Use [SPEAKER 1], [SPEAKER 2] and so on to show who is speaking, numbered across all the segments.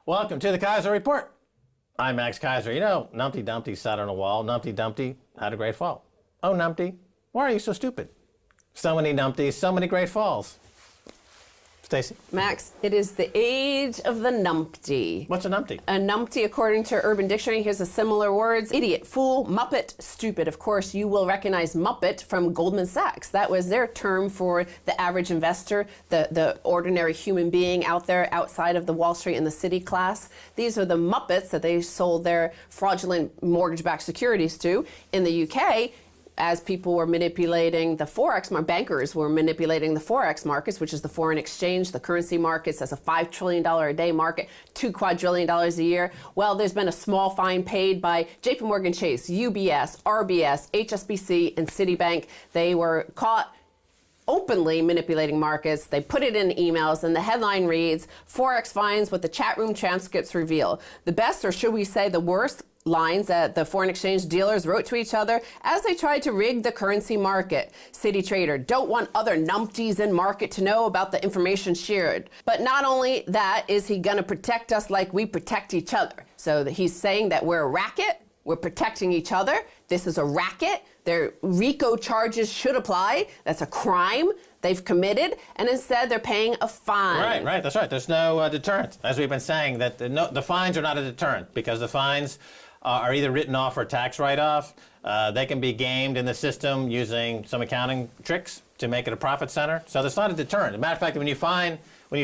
[SPEAKER 1] Welcome to the Keiser Report. I'm Max Keiser. You know, Numpty Dumpty sat on a wall. Numpty Dumpty had a great fall. Oh, Numpty, why are you so stupid? So many Numpties, so many great falls. Stacy?
[SPEAKER 2] Max, it is the age of the Numpty.
[SPEAKER 1] What's a Numpty?
[SPEAKER 2] A Numpty, according to Urban Dictionary, here's the similar words: idiot, fool, muppet, stupid. Of course, you will recognize muppet from Goldman Sachs. That was their term for the average investor, the ordinary human being out there outside of the Wall Street and the city class. These are the muppets that they sold their fraudulent mortgage-backed securities to. In the UK, as people were manipulating the Forex, bankers were manipulating the Forex markets, which is the foreign exchange, the currency markets, as a $5 trillion a day market, $2 quadrillion a year. Well, there's been a small fine paid by JP Morgan Chase, UBS, RBS, HSBC, and Citibank. They were caught openly manipulating markets. They put it in emails, and the headline reads, Forex finds what the chat room transcripts reveal. The best, or should we say the worst, lines that the foreign exchange dealers wrote to each other as they tried to rig the currency market. City trader, don't want other numpties in market to know about the information shared. But not only that, is he going to protect us like we protect each other? So he's saying that we're a racket, we're protecting each other, this is a racket, their RICO charges should apply, that's a crime they've committed, and instead they're paying a fine.
[SPEAKER 1] Right, that's right. There's no deterrent. As we've been saying, that the fines are not a deterrent, because the fines are either written off or tax write-off. They can be gamed in the system using some accounting tricks to make it a profit center. So that's not a deterrent. As a matter of fact, when you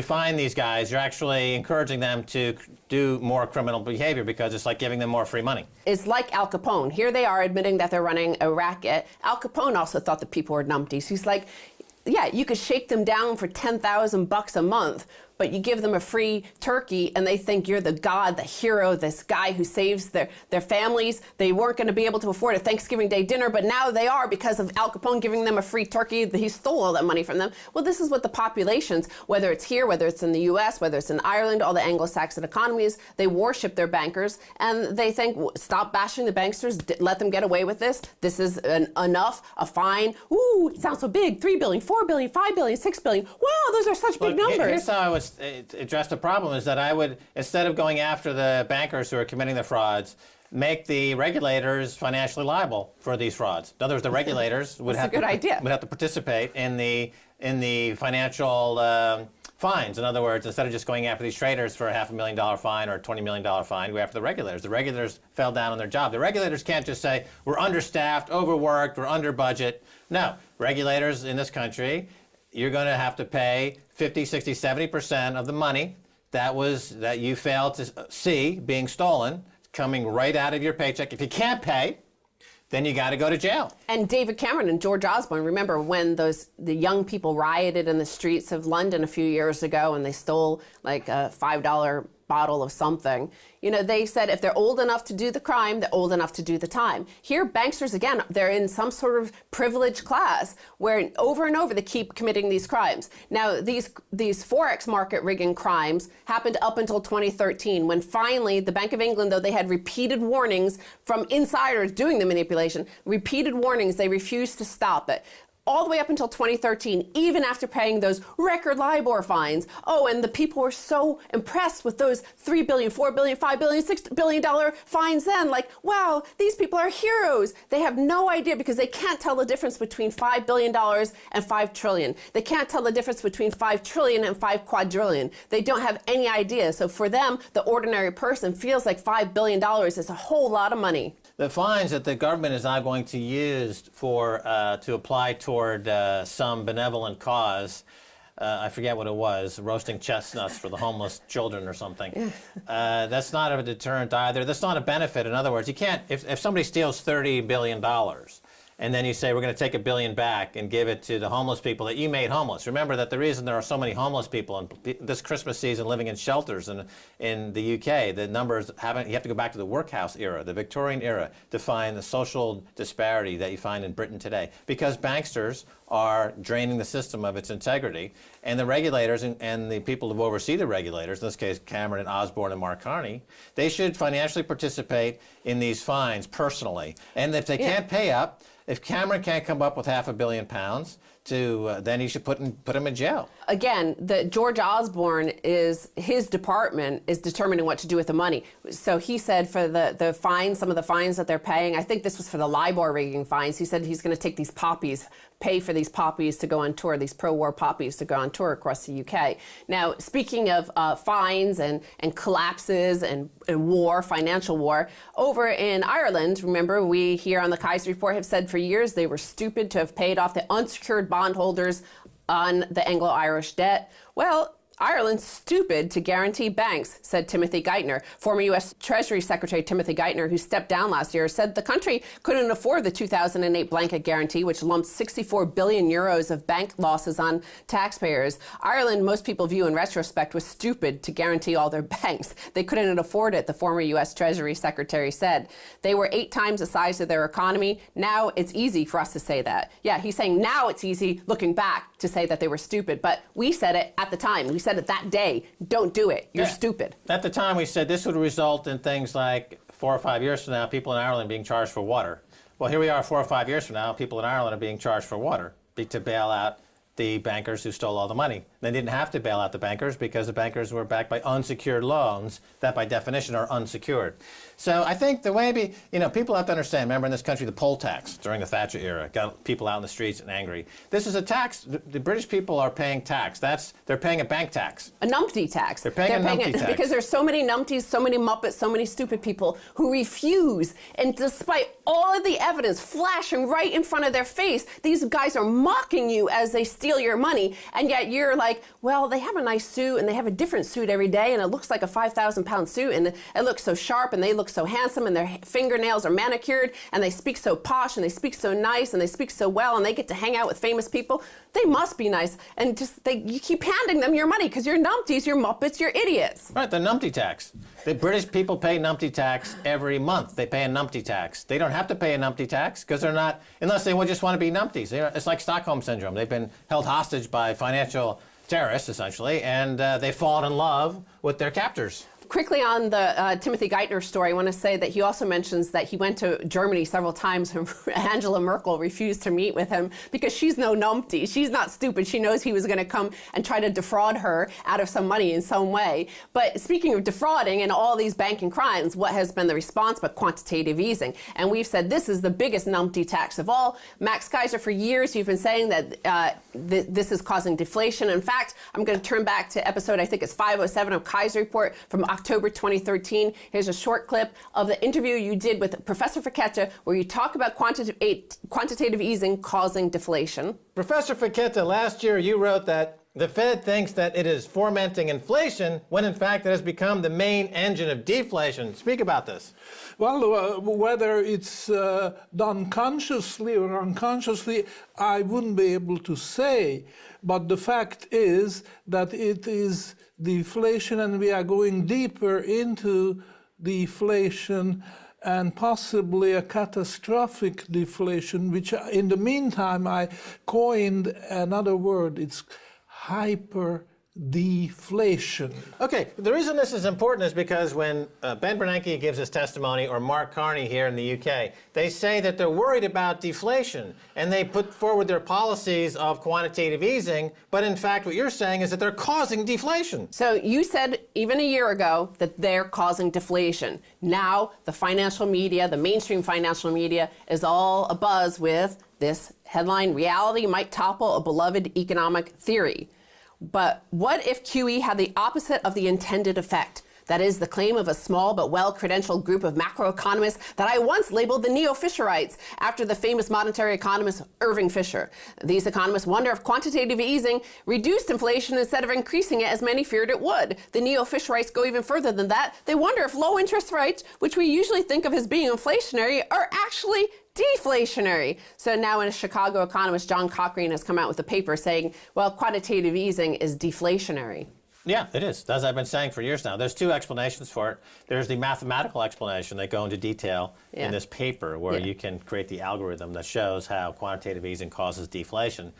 [SPEAKER 1] find these guys, you're actually encouraging them to do more criminal behavior, because it's like giving them more free money.
[SPEAKER 2] It's like Al Capone. Here they are admitting that they're running a racket. Al Capone also thought that people were numpties. He's like, yeah, you could shake them down for $10,000 a month, but you give them a free turkey and they think you're the god, the hero, this guy who saves their families. They weren't going to be able to afford a Thanksgiving Day dinner, but now they are because of Al Capone giving them a free turkey. He stole all that money from them. Well, this is what the populations, whether it's here, whether it's in the US, whether it's in Ireland, all the Anglo-Saxon economies, they worship their bankers, and they think, stop bashing the banksters, let them get away with this. This is enough, a fine. Ooh, it sounds so big, 3 billion, 4 billion, 5 billion, 6 billion. Wow, those are such big numbers.
[SPEAKER 1] Here's how I would address the problem, is that I would, instead of going after the bankers who are committing the frauds, make the regulators financially liable for these frauds. In other words, the regulators would have to participate in the financial fines. In other words, instead of just going after these traders for a $500,000 fine or a $20 million fine, go after the regulators. The regulators fell down on their job. The regulators can't just say, we're understaffed, overworked, we're under budget. No, regulators in this country, you're going to have to pay 50, 60, 70% of the money that you failed to see being stolen, coming right out of your paycheck. If you can't pay, then you got to go to jail.
[SPEAKER 2] And David Cameron and George Osborne, remember when the young people rioted in the streets of London a few years ago and they stole like a $5 bottle of something. You know, they said if they're old enough to do the crime, they're old enough to do the time. Here, banksters, again, they're in some sort of privileged class where over and over they keep committing these crimes. Now, these Forex market rigging crimes happened up until 2013, when finally the Bank of England, though they had repeated warnings from insiders doing the manipulation, repeated warnings, they refused to stop it. All the way up until 2013, even after paying those record LIBOR fines. Oh, and the people were so impressed with those $3 billion, $4 billion, $5 billion, $6 billion fines then. Like, wow, these people are heroes. They have no idea, because they can't tell the difference between $5 billion and $5 trillion. They can't tell the difference between $5 trillion and $5 quadrillion. They don't have any idea. So for them, the ordinary person feels like $5 billion is a whole lot of money.
[SPEAKER 1] The fines that the government is now going to use to apply toward some benevolent cause, I forget what it was, roasting chestnuts for the homeless children or something. That's not a deterrent either. That's not a benefit. In other words, you can't, if somebody steals $30 billion, and then you say we're going to take $1 billion back and give it to the homeless people that you made homeless. Remember that the reason there are so many homeless people in this Christmas season living in shelters in the UK, the numbers haven't, you have to go back to the workhouse era, the Victorian era, to find the social disparity that you find in Britain today. Because banksters are draining the system of its integrity, and the regulators and the people who oversee the regulators, in this case Cameron and Osborne and Mark Carney, they should financially participate in these fines personally. And if they can't pay up, if Cameron can't come up with £500 million then you should put him in jail.
[SPEAKER 2] Again, George Osborne his department is determining what to do with the money. So he said for the fines, some of the fines that they're paying, I think this was for the LIBOR rigging fines, he said he's going to take these poppies, pay for these poppies to go on tour, these pro-war poppies to go on tour across the UK. Now, speaking of fines and collapses and war, financial war, over in Ireland, remember, we here on the Keiser Report have said for years they were stupid to have paid off the unsecured bondholders on the Anglo-Irish debt. Well, Ireland's stupid to guarantee banks, said Timothy Geithner. Former U.S. Treasury Secretary Timothy Geithner, who stepped down last year, said the country couldn't afford the 2008 blanket guarantee, which lumped 64 billion euros of bank losses on taxpayers. Ireland, most people view in retrospect, was stupid to guarantee all their banks. They couldn't afford it, the former U.S. Treasury Secretary said. They were 8 times the size of their economy. Now it's easy for us to say that. Yeah, he's saying now it's easy, looking back, to say that they were stupid. But we said it at the time. We said it that day. Don't do it. You're stupid.
[SPEAKER 1] At the time, we said this would result in things like 4 or 5 years from now, people in Ireland being charged for water. Well, here we are 4 or 5 years from now, people in Ireland are being charged for water to bail out the bankers who stole all the money. They didn't have to bail out the bankers because the bankers were backed by unsecured loans that by definition are unsecured. So I think the way people have to understand, remember in this country, the poll tax during the Thatcher era got people out in the streets and angry. This is a tax. The British people are paying tax. They're paying a bank tax.
[SPEAKER 2] A numpty tax.
[SPEAKER 1] They're paying a numpty tax.
[SPEAKER 2] Because there's so many numpties, so many muppets, so many stupid people who refuse. And despite all of the evidence flashing right in front of their face, these guys are mocking you as they steal your money. And yet you're like, well, they have a nice suit and they have a different suit every day and it looks like a 5,000-pound suit and it looks so sharp and they look so handsome and their fingernails are manicured and they speak so posh and they speak so nice and they speak so well and they get to hang out with famous people. They must be nice. And you keep handing them your money because you're numpties, you're muppets, you're idiots.
[SPEAKER 1] Right, the numpty tax. The British people pay numpty tax every month. They pay a numpty tax. They don't have to pay a numpty tax because they're not, unless they just want to be numpties. It's like Stockholm Syndrome. They've been held hostage by financial terrorists, essentially, and they've fallen in love with their captors.
[SPEAKER 2] Quickly on the Timothy Geithner story, I want to say that he also mentions that he went to Germany several times and Angela Merkel refused to meet with him because she's no numpty. She's not stupid. She knows he was going to come and try to defraud her out of some money in some way. But speaking of defrauding and all these banking crimes, what has been the response but quantitative easing? And we've said this is the biggest numpty tax of all. Max Keiser, for years, you've been saying that this is causing deflation. In fact, I'm going to turn back to episode, I think it's 507 of Keiser Report from October 2013. Here's a short clip of the interview you did with Professor Faketa where you talk about quantitative easing causing deflation.
[SPEAKER 1] Professor Faketa, last year you wrote that the Fed thinks that it is fomenting inflation when in fact it has become the main engine of deflation. Speak about this.
[SPEAKER 3] Well, whether it's done consciously or unconsciously, I wouldn't be able to say. But the fact is that it is deflation, and we are going deeper into deflation and possibly a catastrophic deflation, which in the meantime I coined another word. It's hyper deflation.
[SPEAKER 1] Okay, the reason this is important is because when Ben Bernanke gives his testimony, or Mark Carney here in the UK, they say that they're worried about deflation, and they put forward their policies of quantitative easing, but in fact what you're saying is that they're causing deflation.
[SPEAKER 2] So you said even a year ago that they're causing deflation. Now the financial media, the mainstream financial media, is all abuzz with this headline, reality might topple a beloved economic theory. But what if QE had the opposite of the intended effect? That is the claim of a small but well-credentialed group of macroeconomists that I once labeled the neo-Fisherites after the famous monetary economist Irving Fisher. These economists wonder if quantitative easing reduced inflation instead of increasing it as many feared it would. The neo-Fisherites go even further than that. They wonder if low interest rates, which we usually think of as being inflationary, are actually deflationary. So now a Chicago economist, John Cochrane, has come out with a paper saying, well, quantitative easing is deflationary.
[SPEAKER 1] Yeah, it is, as I've been saying for years now. There's two explanations for it. There's the mathematical explanation that go into detail in this paper where you can create the algorithm that shows how quantitative easing causes deflation.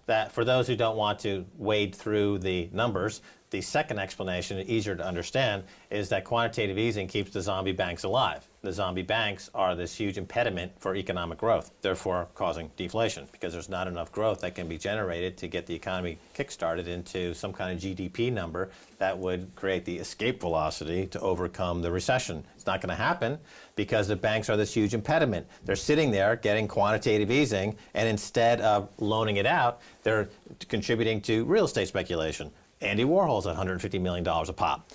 [SPEAKER 1] That for those who don't want to wade through the numbers, The second explanation, easier to understand, is that quantitative easing keeps the zombie banks alive. The zombie banks are this huge impediment for economic growth, therefore causing deflation, because there's not enough growth that can be generated to get the economy kick-started into some kind of GDP number that would create the escape velocity to overcome the recession. It's not going to happen because the banks are this huge impediment. They're sitting there getting quantitative easing, and instead of loaning it out, they're contributing to real estate speculation. Andy Warhol's at $150 million a pop.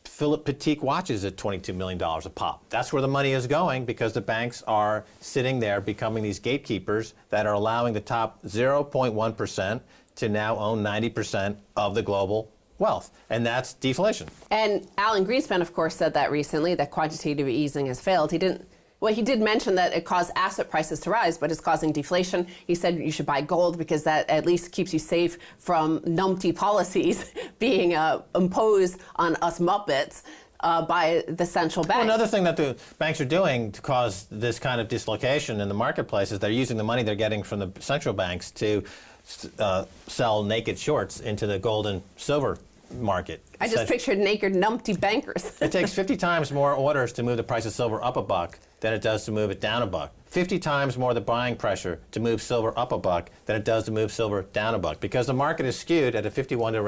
[SPEAKER 1] Philip Patek watches at $22 million a pop. That's where the money is going because the banks are sitting there becoming these gatekeepers that are allowing the top 0.1% to now own 90% of the global wealth. And that's deflation.
[SPEAKER 2] And Alan Greenspan, of course, said that recently, that quantitative easing has failed. He did mention that it caused asset prices to rise, but it's causing deflation. He said you should buy gold because that at least keeps you safe from numpty policies being imposed on us Muppets by the central bank.
[SPEAKER 1] Well, another thing that the banks are doing to cause this kind of dislocation in the marketplace is they're using the money they're getting from the central banks to sell naked shorts into the gold and silver market.
[SPEAKER 2] I just pictured naked numpty bankers.
[SPEAKER 1] It takes 50 times more orders to move the price of silver up a buck than it does to move it down a buck. 50 times more the buying pressure to move silver up a buck than it does to move silver down a buck, because the market is skewed at a 51 to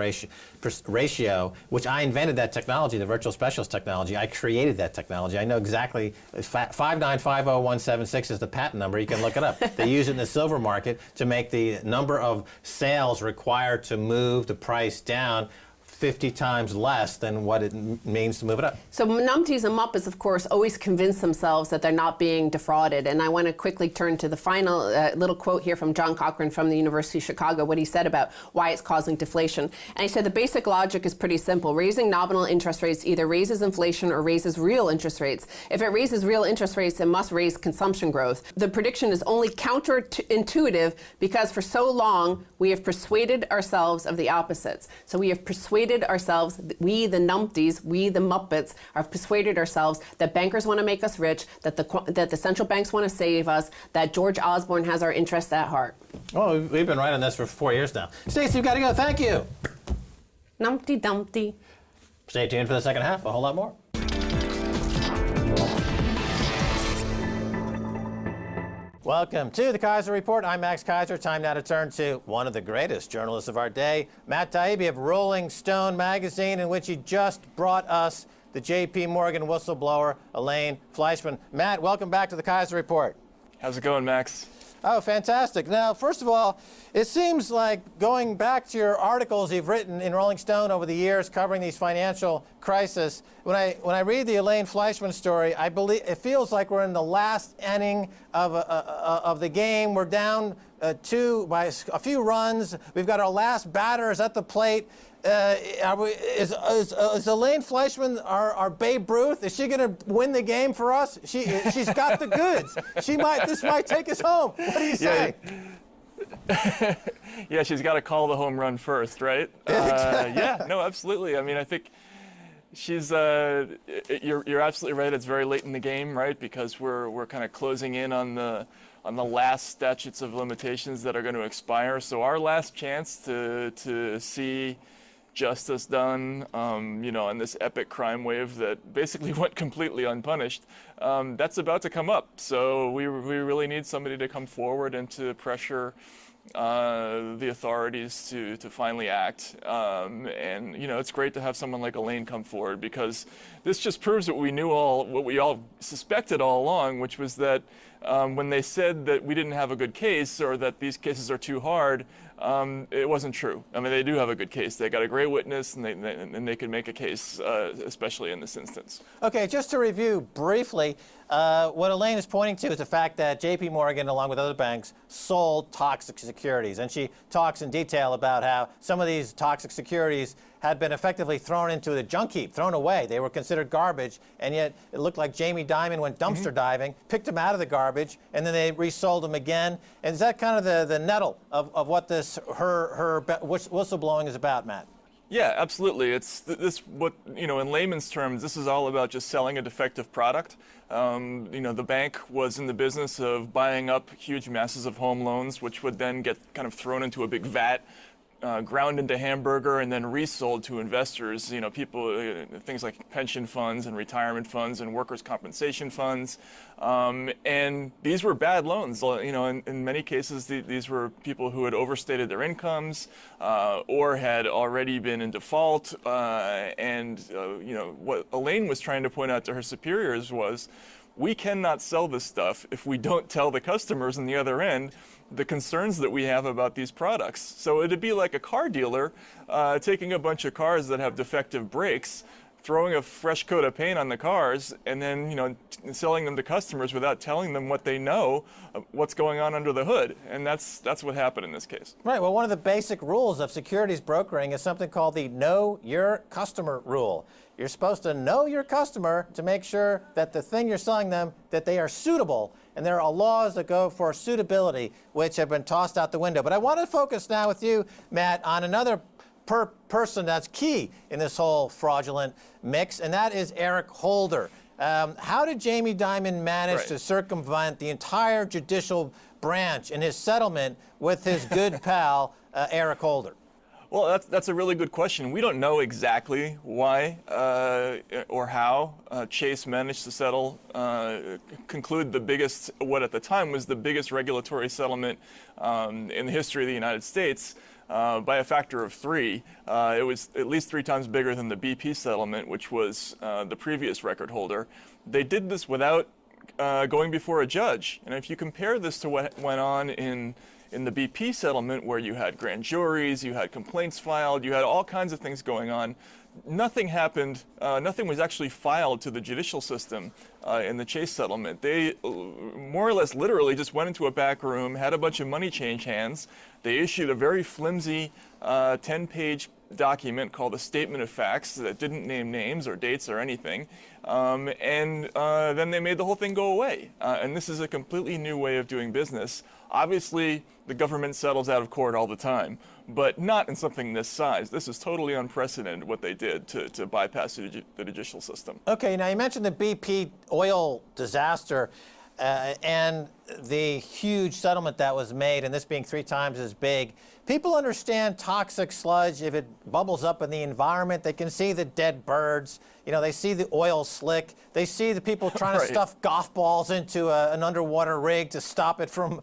[SPEAKER 1] ratio, which I invented that technology, the virtual specialist technology. I created that technology. I know exactly. 5950176 is the patent number. You can look it up. They use it in the silver market to make the number of sales required to move the price down 50 times less than what it means to move it up.
[SPEAKER 2] So numpties and Muppets, of course, always convince themselves that they're not being defrauded. And I want to quickly turn to the final little quote here from John Cochran from the University of Chicago, what he said about why it's causing deflation. And he said the basic logic is pretty simple. Raising nominal interest rates either raises inflation or raises real interest rates. If it raises real interest rates, it must raise consumption growth. The prediction is only counterintuitive because for so long we have persuaded ourselves of the opposites. So we have persuaded ourselves, we the numpties, we the Muppets, have persuaded ourselves that bankers want to make us rich, that the central banks want to save us, that George Osborne has our interests at heart.
[SPEAKER 1] Oh, we've been right on this for 4 years now. Stacey, you've got to go. Thank you.
[SPEAKER 2] Numpty Dumpty.
[SPEAKER 1] Stay tuned for the second half. A whole lot more. Welcome to the Keiser Report. I'm Max Keiser. Time now to turn to one of the greatest journalists of our day, Matt Taibbi of Rolling Stone magazine, in which he just brought us the J.P. Morgan whistleblower, Elaine Fleischman. Matt, welcome back to the Keiser Report.
[SPEAKER 4] How's it going, Max?
[SPEAKER 1] Oh, fantastic. Now, first of all, it seems like going back to your articles you've written in Rolling Stone over the years covering these financial crises, when I read the Elaine Fleischman story, I believe it feels like we're in the last inning of the game. We're down two by a few runs. We've got our last batters at the plate. Is Elaine Fleischman our Babe Ruth? Is she going to win the game for us? She's got the goods. This might take us home. What do you say?
[SPEAKER 4] Yeah, she's got to call the home run first, right? Yeah, no, absolutely. I mean, I think she's. You're absolutely right. It's very late in the game, right? Because we're kind of closing in on the last statutes of limitations that are going to expire. So our last chance to see justice done, on this epic crime wave that basically went completely unpunished, that's about to come up. So we really need somebody to come forward and to pressure the authorities to finally act. And it's great to have someone like Elaine come forward, because this just proves what we all suspected all along, which was that when they said that we didn't have a good case or that these cases are too hard, it wasn't true. I mean, they do have a good case. They got a great witness, and they can make a case, especially in this instance.
[SPEAKER 1] Okay, just to review briefly, what Elaine is pointing to is the fact that J.P. Morgan, along with other banks, sold toxic securities. And she talks in detail about how some of these toxic securities had been effectively thrown into the junk heap, thrown away. They were considered garbage, and yet it looked like Jamie Dimon went dumpster diving, picked them out of the garbage, and then they resold them again. And is that kind of the nettle of what this her whistleblowing is about, Matt?
[SPEAKER 4] Yeah, absolutely. It's in layman's terms, this is all about just selling a defective product. The bank was in the business of buying up huge masses of home loans, which would then get kind of thrown into a big vat ground into hamburger and then resold to investors. You know, people, things like pension funds and retirement funds and workers' compensation funds. And these were bad loans. You know, in many cases, these were people who had overstated their incomes or had already been in default. You know, what Elaine was trying to point out to her superiors was, we cannot sell this stuff if we don't tell the customers on the other end the concerns that we have about these products. So it'd be like a car dealer taking a bunch of cars that have defective brakes, throwing a fresh coat of paint on the cars, and then, you know, selling them to customers without telling them what they know, what's going on under the hood. And that's what happened in this case.
[SPEAKER 1] Right. Well, one of the basic rules of securities brokering is something called the Know Your Customer rule. You're supposed to know your customer to make sure that the thing you're selling them, that they are suitable. And there are laws that go for suitability, which have been tossed out the window. But I want to focus now with you, Matt, on another person that's key in this whole fraudulent mix, and that is Eric Holder. How did Jamie Dimon manage to circumvent the entire judicial branch in his settlement with his good pal, Eric Holder?
[SPEAKER 4] Well, that's a really good question. We don't know exactly why or how Chase managed to settle, conclude the biggest, what at the time was the biggest regulatory settlement in the history of the United States by a factor of 3. It was at least 3 times bigger than the BP settlement, which was the previous record holder. They did this without going before a judge. And if you compare this to what went on in the BP settlement, where you had grand juries, you had complaints filed, you had all kinds of things going on, nothing happened, nothing was actually filed to the judicial system in the Chase settlement. They more or less literally just went into a back room, had a bunch of money change hands. They issued a very flimsy 10-page document called a statement of facts that didn't name names or dates or anything. Then they made the whole thing go away. And this is a completely new way of doing business. Obviously, the government settles out of court all the time, but not in something this size. This is totally unprecedented what they did to bypass the judicial system.
[SPEAKER 1] Okay, now you mentioned the BP oil disaster and the huge settlement that was made, and this being 3 times as big. People understand toxic sludge. If it bubbles up in the environment, they can see the dead birds. You know, they see the oil slick. They see the people trying to stuff golf balls into an underwater rig to stop it from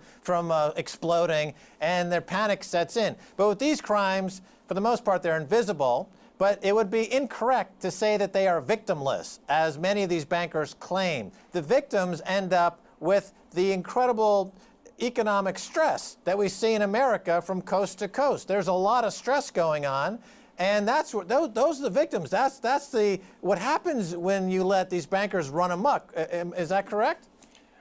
[SPEAKER 1] exploding, and their panic sets in. But with these crimes, for the most part, they're invisible. But it would be incorrect to say that they are victimless, as many of these bankers claim. The victims end up with the incredible economic stress that we see in America from coast to coast. There's a lot of stress going on, and that's what those are the victims. That's what happens when you let these bankers run amok. Is that correct?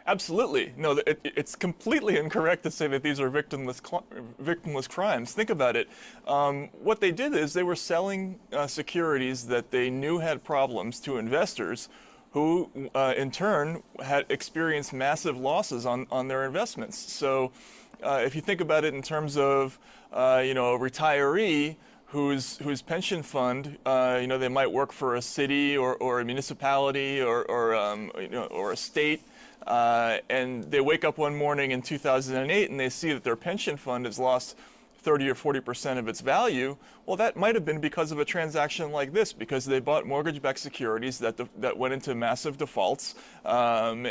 [SPEAKER 4] Absolutely. No, it's completely incorrect to say that these are victimless crimes. Think about it. What they did is they were selling securities that they knew had problems to investors who, in turn, had experienced massive losses on their investments. So if you think about it in terms of a retiree whose pension fund, they might work for a city or a municipality or a state, and they wake up one morning in 2008 and they see that their pension fund has lost 30 or 40% of its value. Well, that might have been because of a transaction like this, because they bought mortgage-backed securities that went into massive defaults and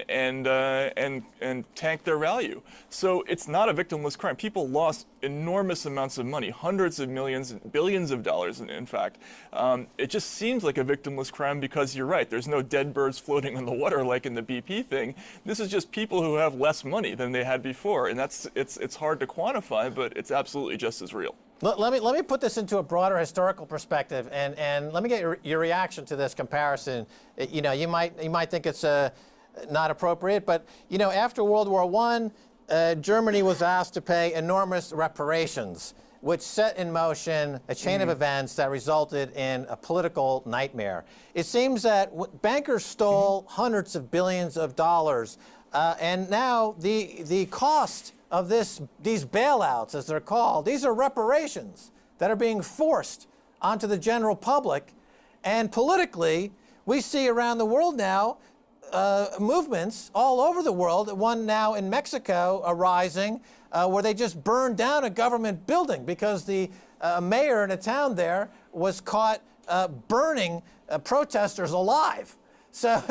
[SPEAKER 4] tanked their value. So it's not a victimless crime. People lost enormous amounts of money, hundreds of millions, billions of dollars, in fact. It just seems like a victimless crime because you're right. There's no dead birds floating in the water like in the BP thing. This is just people who have less money than they had before, and it's hard to quantify, but it's absolutely just as real.
[SPEAKER 1] Let me put this into a broader historical perspective, and let me get your reaction to this comparison. You might think it's not appropriate, but after World War I, Germany was asked to pay enormous reparations, which set in motion a chain of events that resulted in a political nightmare. It seems that bankers stole hundreds of billions of dollars, and now the cost of these bailouts, as they're called, these are reparations that are being forced onto the general public. And politically, we see around the world now movements all over the world, one now in Mexico arising, where they just burned down a government building because the a mayor in a town there was caught burning protesters alive. So,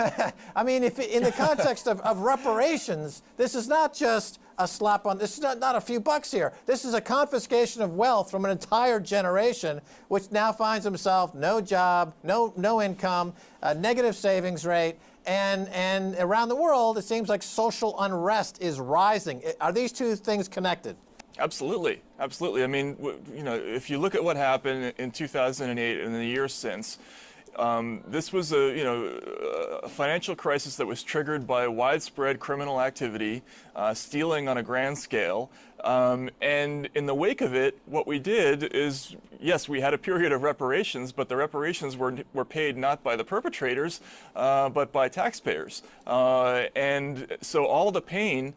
[SPEAKER 1] I mean, if in the context of reparations, this is not just a slap on, this is not a few bucks here. This is a confiscation of wealth from an entire generation, which now finds himself no job, no income, a negative savings rate, and around the world, it seems like social unrest is rising. Are these two things connected?
[SPEAKER 4] Absolutely, absolutely. I mean, if you look at what happened in 2008 and the years since, this was a financial crisis that was triggered by widespread criminal activity, stealing on a grand scale. And in the wake of it, what we did is, yes, we had a period of reparations, but the reparations were paid not by the perpetrators, but by taxpayers. And so all the pain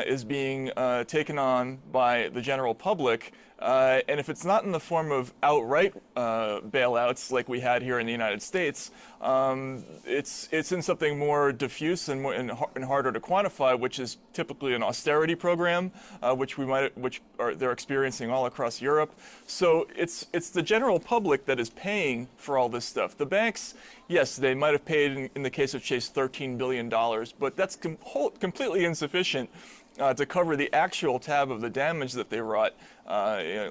[SPEAKER 4] is being taken on by the general public. And if it's not in the form of outright bailouts like we had here in the United States, it's in something more diffuse and harder to quantify, which is typically an austerity program, which they're experiencing all across Europe. So it's the general public that is paying for all this stuff. The banks, yes, they might have paid in the case of Chase $13 billion, but that's completely insufficient to cover the actual tab of the damage that they wrought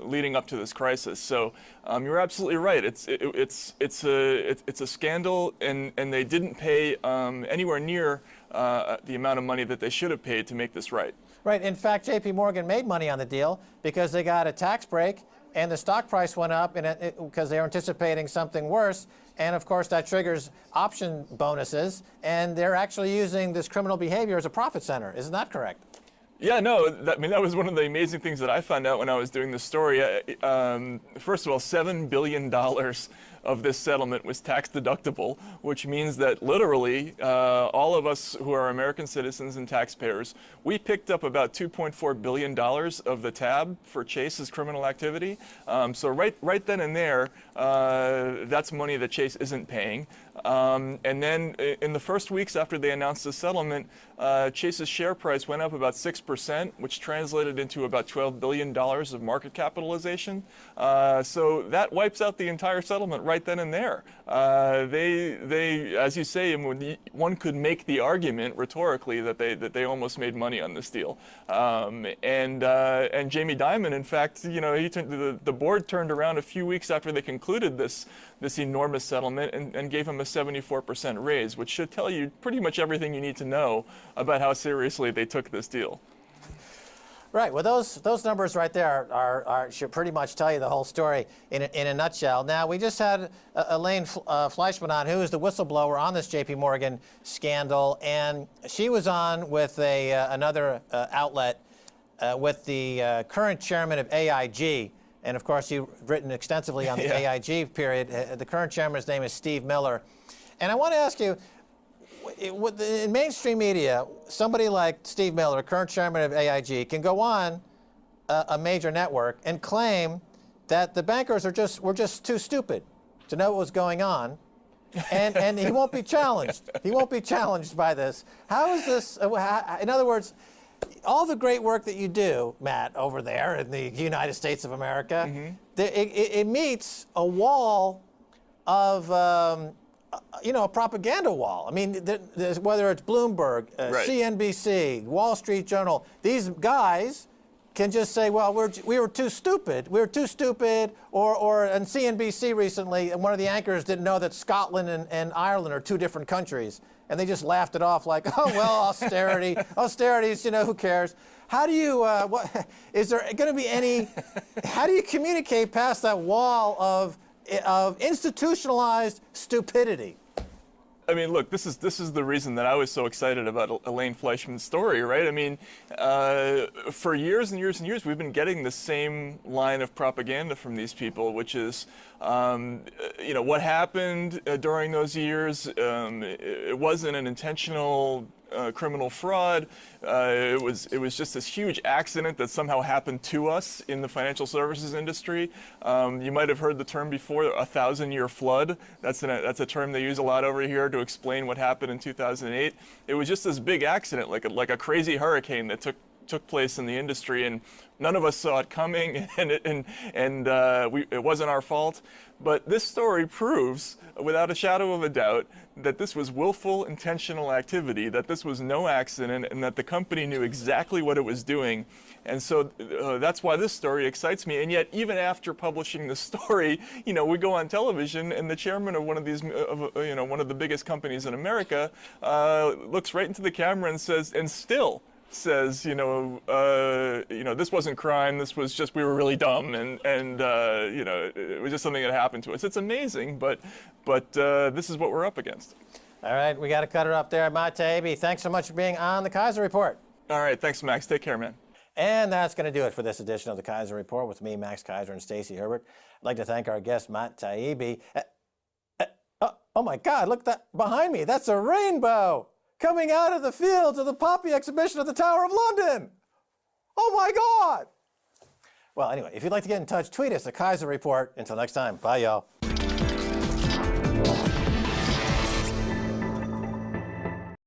[SPEAKER 4] leading up to this crisis. So you're absolutely right. It's a scandal, and they didn't pay anywhere near the amount of money that they should have paid to make this right.
[SPEAKER 1] Right. In fact, J.P. Morgan made money on the deal because they got a tax break, and the stock price went up because they were anticipating something worse. And of course, that triggers option bonuses, and they're actually using this criminal behavior as a profit center. Isn't that correct?
[SPEAKER 4] Yeah, no, that was one of the amazing things that I found out when I was doing this story. First of all, $7 billion of this settlement was tax deductible, which means that literally all of us who are American citizens and taxpayers, we picked up about $2.4 billion of the tab for Chase's criminal activity. So right then and there, that's money that Chase isn't paying. And then in the first weeks after they announced the settlement, Chase's share price went up about 6%, which translated into about $12 billion of market capitalization. So that wipes out the entire settlement right then and there. They, as you say, one could make the argument rhetorically that they almost made money on this deal. And Jamie Dimon, in fact, the board turned around a few weeks after they concluded this enormous settlement and gave him a 74% raise, which should tell you pretty much everything you need to know about how seriously they took this deal.
[SPEAKER 1] Right. Well, those numbers right there should pretty much tell you the whole story in a nutshell. Now, we just had Elaine Fleischman on, who is the whistleblower on this J.P. Morgan scandal, and she was on with another outlet with the current chairman of AIG. And of course, you've written extensively on the AIG period. The current chairman's name is Steve Miller. And I want to ask you, in mainstream media, somebody like Steve Miller, current chairman of AIG, can go on a major network and claim that the bankers were just too stupid to know what was going on, and he won't be challenged. He won't be challenged by this. How is this? In other words, all the great work that you do, Matt, over there in the United States of America, it meets a wall of, a propaganda wall. I mean, whether it's Bloomberg, CNBC, Wall Street Journal, these guys can just say, well, we were too stupid. We were too stupid. Or in CNBC recently, one of the anchors didn't know that Scotland and Ireland are two different countries. And they just laughed it off like, oh, well, austerities, who cares? How do you, is there going to be how do you communicate past that wall of institutionalized stupidity?
[SPEAKER 4] I mean, look, this is the reason that I was so excited about Elaine Fleischman's story, right? I mean, for years and years and years, we've been getting the same line of propaganda from these people, which is, what happened during those years. It wasn't an intentional criminal fraud. It was just this huge accident that somehow happened to us in the financial services industry. You might have heard the term before, a 1,000-year flood. That's a term they use a lot over here to explain what happened in 2008. It was just this big accident, like a crazy hurricane that took took place in the industry, and none of us saw it coming, and it wasn't our fault. But this story proves, without a shadow of a doubt, that this was willful, intentional activity, that this was no accident, and that the company knew exactly what it was doing. And so that's why this story excites me. And yet, even after publishing the story, we go on television, and the chairman of one of these, one of the biggest companies in America, looks right into the camera and says, this wasn't crime. This was just, we were really dumb, and it was just something that happened to us. It's amazing, but this is what we're up against.
[SPEAKER 1] All right, we got to cut her up there. Matt Taibbi, thanks so much for being on the Keiser Report.
[SPEAKER 4] All right, thanks, Max. Take care, man.
[SPEAKER 1] And that's going to do it for this edition of the Keiser Report with me, Max Keiser, and Stacey Herbert. I'd like to thank our guest, Matt Taibbi. Oh my God, look that behind me. That's a rainbow coming out of the fields of the Poppy exhibition at the Tower of London. Oh my God. Well, anyway, if you'd like to get in touch, tweet us at Keiser Report. Until next time, bye, y'all.